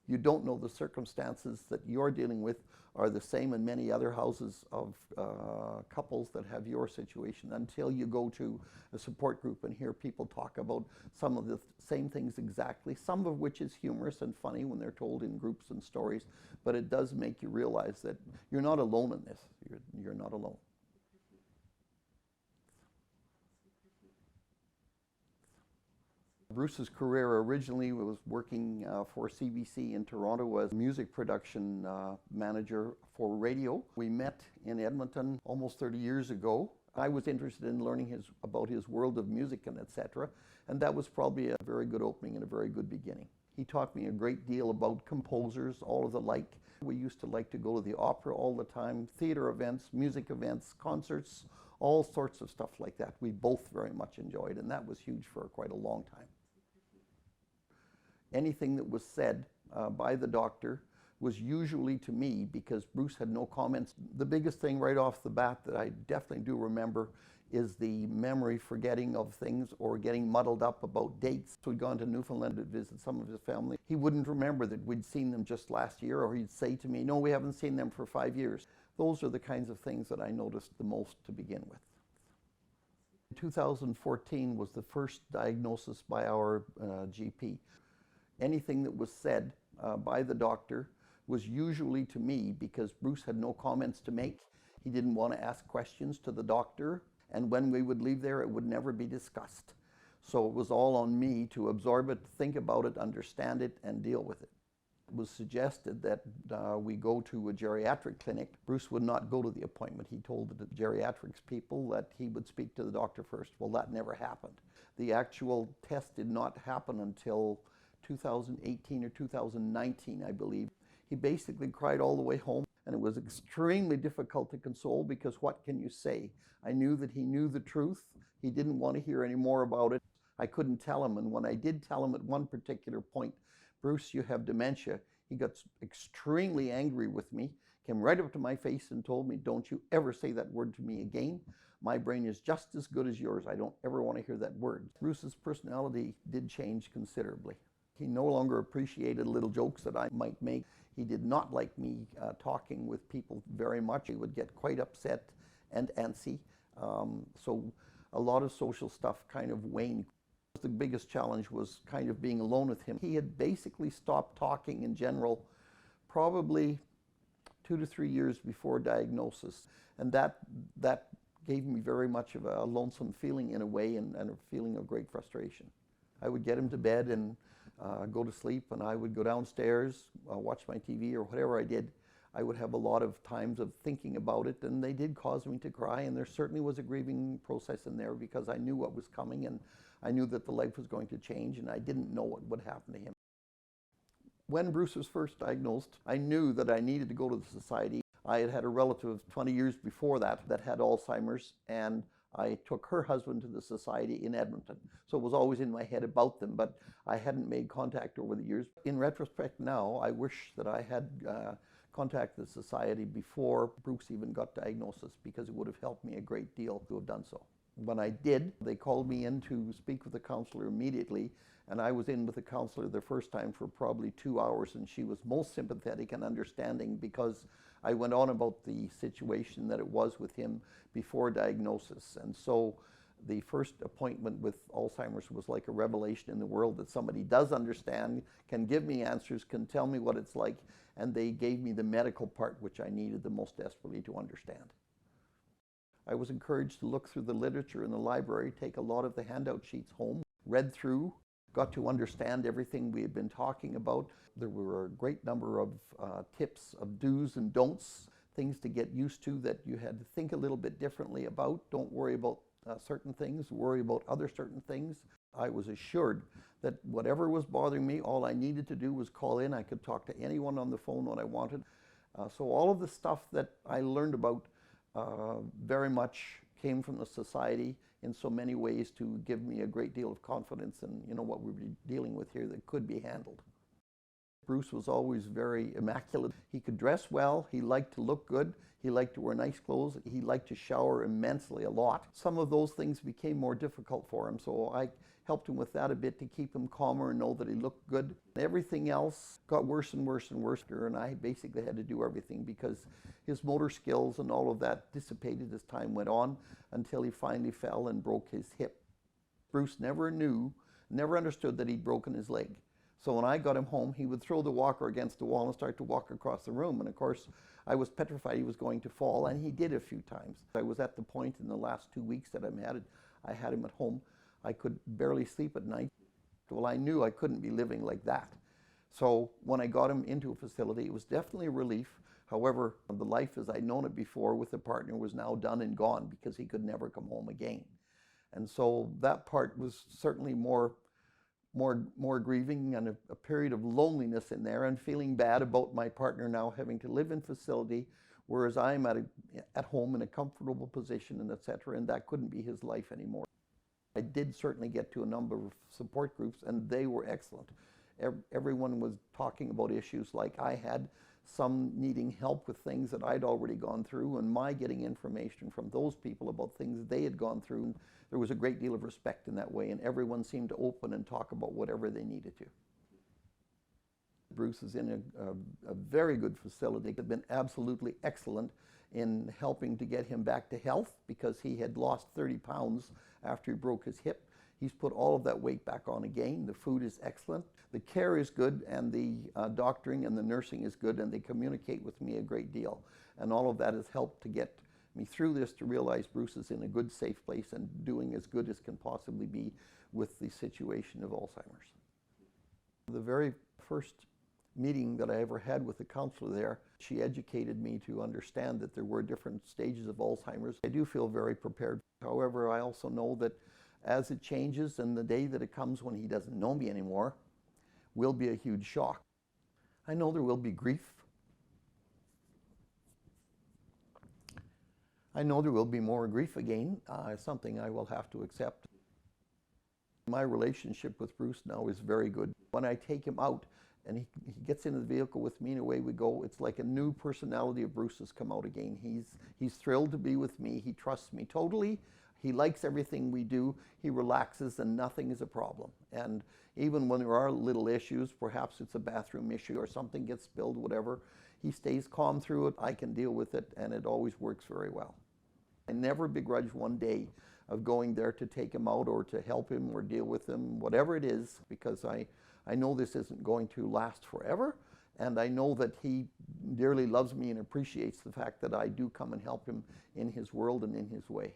You don't know the circumstances that you're dealing with are the same in many other houses of couples that have your situation until you go to a support group and hear people talk about some of the same things exactly, some of which is humorous and funny when they're told in groups and stories, but it does make you realize that you're not alone in this. You're not alone. Bruce's career originally was working for CBC in Toronto as music production manager for radio. We met in Edmonton almost 30 years ago. I was interested in learning about his world of music and etc. And that was probably a very good opening and a very good beginning. He taught me a great deal about composers, all of the like. We used to like to go to the opera all the time, theater events, music events, concerts, all sorts of stuff like that. We both very much enjoyed, and that was huge for quite a long time. Anything that was said by the doctor was usually to me, because Bruce had no comments. The biggest thing right off the bat that I definitely do remember is the memory forgetting of things or getting muddled up about dates. So we'd gone to Newfoundland to visit some of his family. He wouldn't remember that we'd seen them just last year, or he'd say to me, no, we haven't seen them for 5 years. Those are the kinds of things that I noticed the most to begin with. 2014 was the first diagnosis by our GP. Anything that was said by the doctor was usually to me, because Bruce had no comments to make. He didn't want to ask questions to the doctor, and when we would leave there, it would never be discussed. So it was all on me to absorb it, think about it, understand it, and deal with it. It was suggested that we go to a geriatric clinic. Bruce would not go to the appointment. He told the geriatrics people that he would speak to the doctor first. Well, that never happened. The actual test did not happen until 2018 or 2019, I believe. He basically cried all the way home, and it was extremely difficult to console, because what can you say? I knew that he knew the truth. He didn't want to hear any more about it. I couldn't tell him, and when I did tell him at one particular point, Bruce, you have dementia, he got extremely angry with me, came right up to my face and told me, don't you ever say that word to me again. My brain is just as good as yours. I don't ever want to hear that word. Bruce's personality did change considerably. He no longer appreciated little jokes that I might make. He did not like me talking with people very much. He would get quite upset and antsy. So a lot of social stuff kind of waned. The biggest challenge was kind of being alone with him. He had basically stopped talking in general probably 2 to 3 years before diagnosis. And that gave me very much of a lonesome feeling in a way, and a feeling of great frustration. I would get him to bed and go to sleep, and I would go downstairs, watch my TV or whatever I did. I would have a lot of times of thinking about it, and they did cause me to cry, and there certainly was a grieving process in there, because I knew what was coming, and I knew that the life was going to change, and I didn't know what would happen to him. When Bruce was first diagnosed, I knew that I needed to go to the society. I had had a relative 20 years before that had Alzheimer's, and I took her husband to the society in Edmonton. So it was always in my head about them, but I hadn't made contact over the years. In retrospect now, I wish that I had contacted the society before Bruce even got diagnosis, because it would have helped me a great deal to have done so. When I did, they called me in to speak with the counselor immediately, and I was in with the counselor the first time for probably 2 hours, and she was most sympathetic and understanding, because I went on about the situation that it was with him before diagnosis. And so the first appointment with Alzheimer's was like a revelation in the world, that somebody does understand, can give me answers, can tell me what it's like, and they gave me the medical part, which I needed the most desperately to understand. I was encouraged to look through the literature in the library, take a lot of the handout sheets home, read through, got to understand everything we had been talking about. There were a great number of tips of do's and don'ts, things to get used to that you had to think a little bit differently about. Don't worry about certain things, worry about other certain things. I was assured that whatever was bothering me, all I needed to do was call in. I could talk to anyone on the phone when I wanted. So all of the stuff that I learned about very much came from the society in so many ways to give me a great deal of confidence in what we were dealing with here that could be handled. Bruce was always very immaculate. He could dress well, he liked to look good, he liked to wear nice clothes, he liked to shower immensely a lot. Some of those things became more difficult for him, so I helped him with that a bit to keep him calmer and know that he looked good. Everything else got worse and worse and worse, and I basically had to do everything because his motor skills and all of that dissipated as time went on until he finally fell and broke his hip. Bruce never understood that he'd broken his leg. So when I got him home, he would throw the walker against the wall and start to walk across the room. And of course, I was petrified he was going to fall, and he did a few times. I was at the point in the last 2 weeks that I had him at home. I could barely sleep at night. Well, I knew I couldn't be living like that. So when I got him into a facility, it was definitely a relief. However, the life as I'd known it before with a partner was now done and gone because he could never come home again. And so that part was certainly more grieving, and a period of loneliness in there, and feeling bad about my partner now having to live in facility, whereas I'm at home in a comfortable position, and etc., and that couldn't be his life anymore. I did certainly get to a number of support groups, and they were excellent. Everyone was talking about issues like I had, some needing help with things that I'd already gone through, and my getting information from those people about things they had gone through. There was a great deal of respect in that way, and everyone seemed to open and talk about whatever they needed to. Bruce is in a very good facility. They've been absolutely excellent in helping to get him back to health because he had lost 30 pounds after he broke his hip. He's put all of that weight back on again. The food is excellent. The care is good, and the doctoring and the nursing is good, and they communicate with me a great deal. And all of that has helped to get me through this, to realize Bruce is in a good, safe place and doing as good as can possibly be with the situation of Alzheimer's. The very first meeting that I ever had with a counselor there, she educated me to understand that there were different stages of Alzheimer's. I do feel very prepared. However, I also know that as it changes, and the day that it comes when he doesn't know me anymore will be a huge shock. I know there will be grief. I know there will be more grief again, something I will have to accept. My relationship with Bruce now is very good. When I take him out and he gets into the vehicle with me and away we go, it's like a new personality of Bruce has come out again. He's thrilled to be with me. He trusts me totally. He likes everything we do. He relaxes, and nothing is a problem. And even when there are little issues, perhaps it's a bathroom issue or something gets spilled, whatever, he stays calm through it. I can deal with it, and it always works very well. I never begrudge one day of going there to take him out or to help him or deal with him, whatever it is, because I know this isn't going to last forever, and I know that he dearly loves me and appreciates the fact that I do come and help him in his world and in his way.